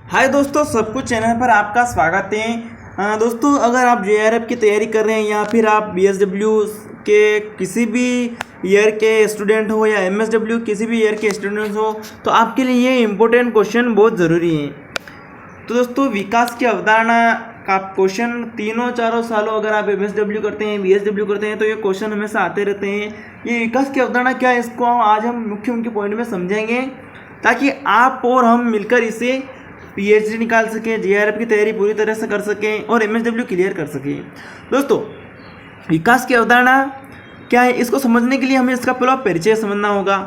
हाय दोस्तों, सब कुछ चैनल पर आपका स्वागत है। दोस्तों, अगर आप जेआरएफ की तैयारी कर रहे हैं या फिर आप बीएसडब्ल्यू के किसी भी ईयर के स्टूडेंट हो या एमएसडब्ल्यू किसी भी ईयर के स्टूडेंट हो, तो आपके लिए ये इम्पोर्टेंट क्वेश्चन बहुत ज़रूरी है। तो दोस्तों, विकास की अवधारणा का क्वेश्चन तीनों चारों सालों अगर आप एमएसडब्ल्यू करते हैं, बीएसडब्ल्यू करते हैं, तो ये क्वेश्चन हमेशा आते रहते हैं। ये विकास की अवधारणा क्या है, इसको आज हम मुख्य पॉइंट में समझेंगे ताकि आप और हम मिलकर इसे पीएचडी निकाल सकें, जेआरएफ की तैयारी पूरी तरह से कर सकें और एमएसडब्ल्यू क्लियर कर सकें। दोस्तों, विकास की अवधारणा क्या है, इसको समझने के लिए हमें इसका पहला परिचय समझना होगा।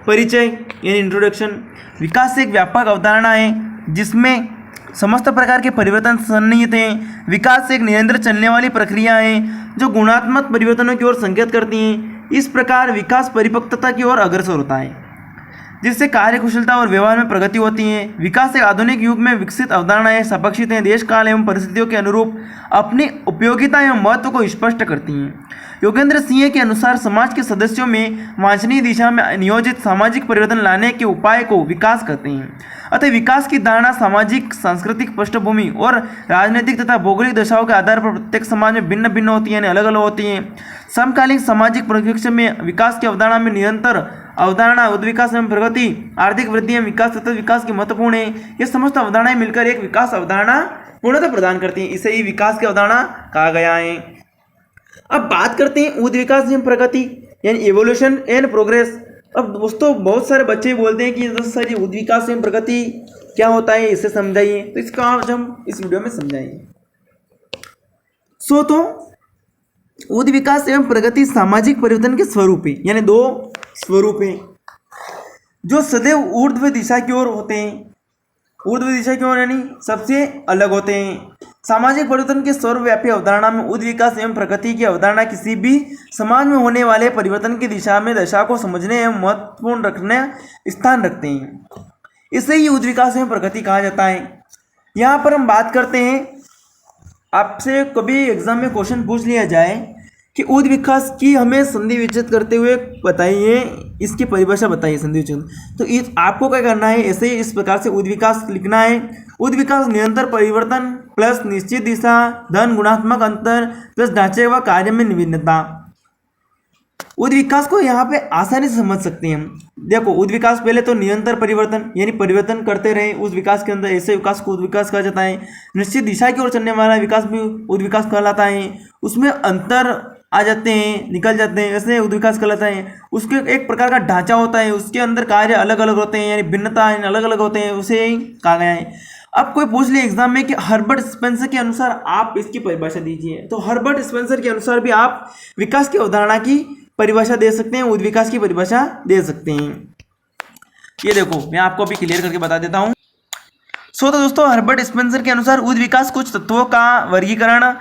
परिचय यानी इंट्रोडक्शन। विकास एक व्यापक अवधारणा है जिसमें समस्त प्रकार के परिवर्तन सन्निहित हैं। विकास एक निरंतर चलने वाली प्रक्रिया है जो गुणात्मक परिवर्तनों की ओर संकेत करती है। इस प्रकार विकास परिपक्वता की ओर अग्रसर होता है जिससे कार्यकुशलता और व्यवहार में प्रगति होती है। विकास एक आधुनिक युग में विकसित अवधारणाएं सापेक्षित हैं, देश काल एवं परिस्थितियों के अनुरूप अपनी उपयोगिता एवं महत्व को स्पष्ट करती हैं। योगेंद्र सिंह के अनुसार समाज के सदस्यों में वांछनीय दिशा में नियोजित सामाजिक परिवर्तन लाने के उपाय को विकास कहते हैं। अतः विकास की धारणा सामाजिक, सांस्कृतिक पृष्ठभूमि और राजनीतिक तथा भौगोलिक दशाओं के आधार पर प्रत्येक समाज में भिन्न भिन्न होती है, अलग अलग होती है। समकालीन सामाजिक परिप्रेक्ष्य में विकास की अवधारणा में निरंतर अवधारणा, उद्विकास एवं प्रगति, आर्थिक वृद्धि एवं विकास तथा विकास की महत्वपूर्ण है। ये समस्त अवधारणाएं मिलकर एक विकास अवधारणा पूर्णतः प्रदान करती हैं। इसे ही विकास की अवधारणा कहा गया है। अब बात करते हैं उद्विकास एवं प्रगति यानी एवोल्यूशन एंड प्रोग्रेस। अब दोस्तों, बहुत सारे बच्चे बोलते हैं कि दोस्तों सर ये उद्विकास एवं प्रगति क्या होता है, इसे समझाइए। तो इसका आज हम इस वीडियो में समझाएंगे। तो उद्विकास एवं प्रगति सामाजिक परिवर्तन के स्वरूप है, यानी दो स्वरूप हैं जो सदैव ऊर्ध्व दिशा की ओर होते हैं। ऊर्ध्व दिशा की ओर यानी सबसे अलग होते हैं। सामाजिक परिवर्तन के सर्वव्यापी अवधारणा में उद्विकास एवं प्रगति की अवधारणा किसी भी समाज में होने वाले परिवर्तन की दिशा में दशा को समझने एवं महत्वपूर्ण रखने स्थान रखते हैं। इसे ही उद्विकास एवं प्रगति कहा जाता है। यहाँ पर हम बात करते हैं, आपसे कभी एग्जाम में क्वेश्चन पूछ लिया जाए कि उद्विकास की हमें संधि विच्छेद करते हुए बताइए, इसकी परिभाषा बताइए संधि विच्छेद। तो आपको क्या करना है, ऐसे ही इस प्रकार से उद्विकास लिखना है। उद्विकास निरंतर परिवर्तन प्लस निश्चित दिशा धन गुणात्मक अंतर प्लस ढांचे व कार्य में विभिन्नता। उद्विकास को यहाँ पे आसानी से समझ सकते हैं हम। देखो, उद्विकास पहले तो निरंतर परिवर्तन यानी परिवर्तन करते रहे उस विकास के अंदर, ऐसे विकास को उद्विकास कहा जाता है। निश्चित दिशा की ओर चलने वाला विकास भी उद्विकास कहलाता है। उसमें अंतर आ जाते हैं, निकल जाते हैं, ऐसे उद्विकास कहलाता है। उसके एक प्रकार का ढांचा होता है, उसके अंदर कार्य अलग अलग होते हैं, यानी भिन्नता अलग अलग होते हैं, उसे ही कहा गया है। अब कोई पूछ ले एग्जाम में कि हर्बर्ट स्पेंसर के अनुसार आप इसकी परिभाषा दीजिए, तो हर्बर्ट स्पेंसर के अनुसार भी आप विकास की अवधारणा की परिभाषा दे सकते हैं, उद्विकास की परिभाषा दे सकते हैं। ये देखो, मैं आपको अभी क्लियर करके बता देता हूँ। तो दोस्तों, हर्बर्ट स्पेंसर के अनुसार उद्विकास कुछ तत्वों का वर्गीकरण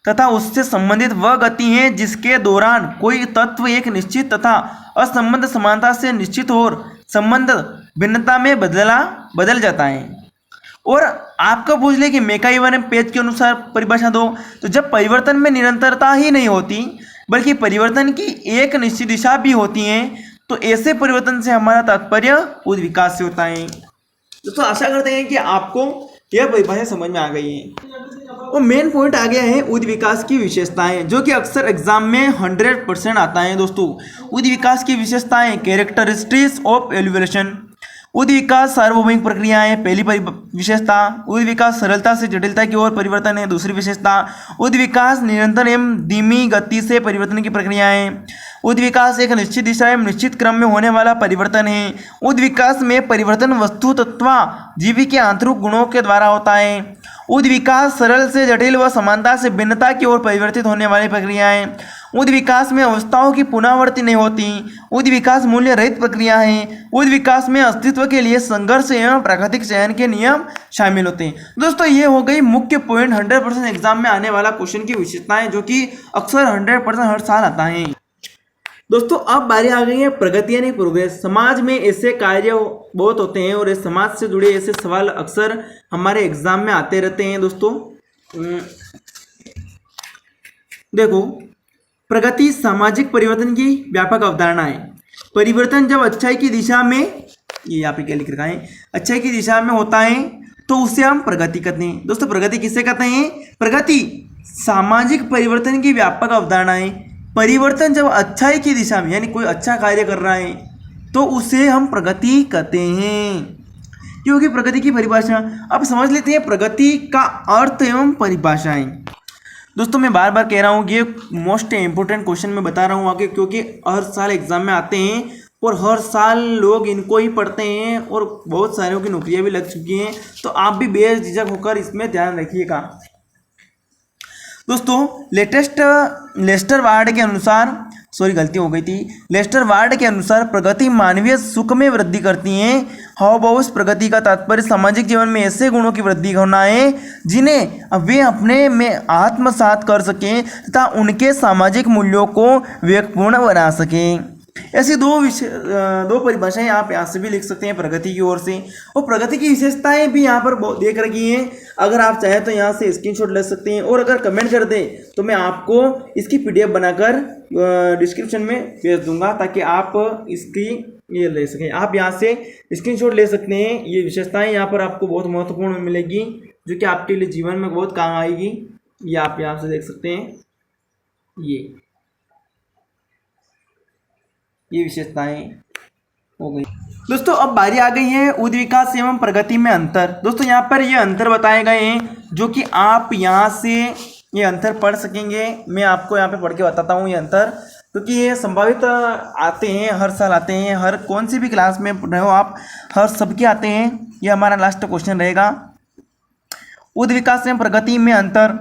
तथा उससे संबंधित वह गति है जिसके दौरान कोई तत्व एक निश्चित तथा असंबद्ध समानता से निश्चित और संबंध भिन्नता में बदल जाता है। और आपको पूछ ले कि मैकाइवर पेज के अनुसार परिभाषा दो, तो जब परिवर्तन में निरंतरता ही नहीं होती बल्कि परिवर्तन की एक निश्चित दिशा भी होती है, तो ऐसे परिवर्तन से हमारा तात्पर्य उद्विकास से होता है। दोस्तों, आशा करते हैं कि आपको यह परिभाषा समझ में आ गई है। और मेन पॉइंट आ गया है उद्विकास की विशेषताएं, जो कि अक्सर एग्जाम में 100% आता है। दोस्तों, उद्विकास की विशेषताएं, कैरेक्टरिस्टिक्स ऑफ एवोल्यूशन। उद्विकास सार्वभौमिक प्रक्रिया है, पहली विशेषता। उद्विकास सरलता से जटिलता की ओर परिवर्तन है, दूसरी विशेषता। उद्विकास निरंतर एवं धीमी गति से परिवर्तन की प्रक्रिया है। उद्विकास एक निश्चित दिशा एवं निश्चित क्रम में होने वाला परिवर्तन है। उद्विकास में परिवर्तन वस्तु तत्व जीवी के आंतरिक गुणों के द्वारा होता है। उद्विकास सरल से जटिल व समानता से भिन्नता की ओर परिवर्तित होने वाली प्रक्रिया है। उद्विकास में अवस्थाओं की पुनरावृत्ति नहीं होती। उद्विकास मूल्य रहित प्रक्रिया है। उद्विकास में अस्तित्व के लिए संघर्ष एवं प्राकृतिक चयन के नियम शामिल होते हैं। दोस्तों, ये हो गई मुख्य पॉइंट 100% एग्जाम में आने वाला क्वेश्चन की विशेषताएं, जो कि अक्सर 100% हर साल आता है। दोस्तों, अब बारी आ गई है प्रगति यानी प्रोग्रेस। समाज में ऐसे कार्य बहुत होते हैं और इस समाज से जुड़े ऐसे सवाल अक्सर हमारे एग्जाम में आते रहते हैं। दोस्तों, देखो, प्रगति सामाजिक परिवर्तन की व्यापक अवधारणा है। परिवर्तन जब अच्छाई की दिशा में, ये यहाँ पे क्या लिख रखा है, अच्छाई की दिशा में होता है तो उससे हम प्रगति कहते हैं। दोस्तों प्रगति किससे कहते हैं? प्रगति सामाजिक परिवर्तन की व्यापक अवधारणा है। परिवर्तन जब अच्छाई की दिशा में यानी कोई अच्छा कार्य कर रहा है तो उसे हम प्रगति कहते हैं। क्योंकि प्रगति की परिभाषा अब समझ लेते हैं, प्रगति का अर्थ एवं परिभाषाएं। दोस्तों मैं बार बार कह रहा हूँ कि ये मोस्ट इंपोर्टेंट क्वेश्चन मैं बता रहा हूँ आगे, क्योंकि हर साल एग्जाम में आते हैं और हर साल लोग इनको ही पढ़ते हैं और बहुत सारों की नौकरियां भी लग चुकी हैं। तो आप भी बेझिझक होकर इसमें ध्यान रखिएगा। दोस्तों लेस्टर वार्ड के अनुसार, सॉरी गलती हो गई थी, लेस्टर वार्ड के अनुसार प्रगति मानवीय सुख में वृद्धि करती है। हाउ प्रगति का तात्पर्य सामाजिक जीवन में ऐसे गुणों की वृद्धि होना है जिन्हें वे अपने में आत्मसात कर सकें तथा उनके सामाजिक मूल्यों को विवेकपूर्ण बना सकें। ऐसी दो परिभाषाएं आप यहाँ से भी लिख सकते हैं प्रगति की ओर से, और प्रगति की विशेषताएं भी यहाँ पर देख रखी हैं। अगर आप चाहें तो यहाँ से स्क्रीनशॉट ले सकते हैं, और अगर कमेंट कर दें तो मैं आपको इसकी PDF बनाकर डिस्क्रिप्शन में भेज दूंगा ताकि आप इसकी ये ले सकें। आप यहाँ से स्क्रीनशॉट ले सकते हैं। ये विशेषताएं यहाँ पर आपको बहुत महत्वपूर्ण मिलेगी जो कि आपके लिए जीवन में बहुत काम आएगी। ये आप यहाँ से देख सकते हैं। ये विशेषताएं हो गई। दोस्तों अब बारी आ गई है उद्योग विकास एवं प्रगति में अंतर। दोस्तों यहाँ पर ये अंतर बताए गए हैं जो कि आप यहाँ से ये अंतर पढ़ सकेंगे। मैं आपको यहाँ पे पढ़ के बताता हूँ ये अंतर, क्योंकि ये संभावित आते हैं, हर साल आते हैं, हर कौन सी भी क्लास में रहे हो आप, हर सबके आते हैं। ये हमारा लास्ट क्वेश्चन रहेगा। उद्योग विकास एवं प्रगति में अंतर।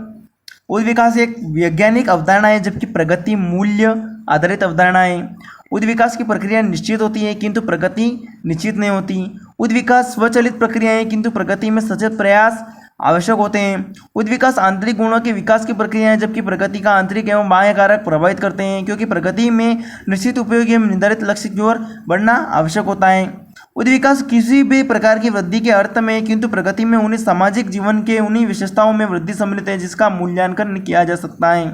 उद्योग विकास एक वैज्ञानिक अवधारणा है जबकि प्रगति मूल्य आधारित अवधारणा है। उद्योग विकास की प्रक्रिया निश्चित होती है किंतु प्रगति निश्चित नहीं होती। उद्योग विकास स्वचालित प्रक्रिया है किंतु प्रगति में सचेत प्रयास आवश्यक होते हैं। उद्योग विकास आंतरिक गुणों के विकास की प्रक्रिया है जबकि प्रगति का आंतरिक एवं बाह्य कारक प्रभावित करते हैं, क्योंकि प्रगति में निश्चित उपयोगी एवं निर्धारित लक्ष्य की ओर बढ़ना आवश्यक होता है। उद्योग विकास किसी भी प्रकार की वृद्धि के अर्थ में, किंतु प्रगति में उन्हीं सामाजिक जीवन के उन्हीं विशेषताओं में वृद्धि सम्मिलित है जिसका मूल्यांकन किया जा सकता है।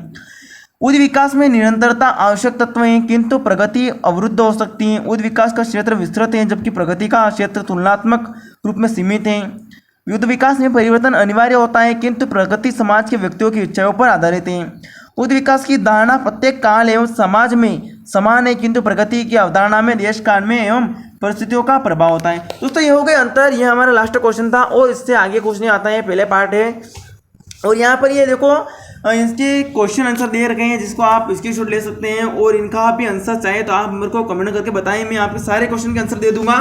उद्योग विकास में निरंतरता आवश्यक तत्व है किंतु प्रगति अवरुद्ध हो सकती है। उद्योग विकास का क्षेत्र विस्तृत है जबकि प्रगति का क्षेत्र तुलनात्मक रूप में सीमित है। उद्योग विकास में परिवर्तन अनिवार्य होता है किंतु प्रगति समाज के व्यक्तियों की इच्छाओं पर आधारित है। उद्योग विकास की धारणा प्रत्येक काल एवं समाज में समान है किंतु प्रगति की अवधारणा में देश काल में एवं परिस्थितियों का प्रभाव होता है। दोस्तों ये हो गए अंतर। ये हमारा लास्ट क्वेश्चन था और इससे आगे क्वेश्चन आता है, पहले पार्ट है। और यहाँ पर ये देखो इसके क्वेश्चन आंसर दे रखे हैं जिसको आप स्क्रीनशॉट ले सकते हैं, और इनका आप भी आंसर चाहे तो आप मेरे को कमेंट करके बताएं, मैं आपके सारे क्वेश्चन के आंसर दे दूंगा।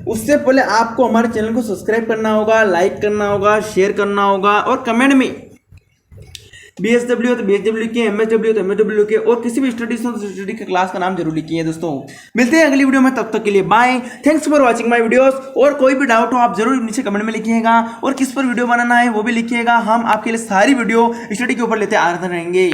उससे पहले आपको हमारे चैनल को सब्सक्राइब करना होगा, लाइक करना होगा, शेयर करना होगा, और कमेंट में BSW हो तो BSW के, MSW हो तो MSW के, और किसी भी स्टडी के क्लास का नाम जरूर लिखिए। दोस्तों मिलते हैं अगली वीडियो में, तब तक के लिए bye. Thanks for watching my videos. और कोई भी डाउट हो आप जरूर नीचे कमेंट में लिखिएगा, और किस पर वीडियो बनाना है वो भी लिखिएगा। हम आपके लिए सारी वीडियो स्टडी के ऊपर लेते आ रहे रहेंगे।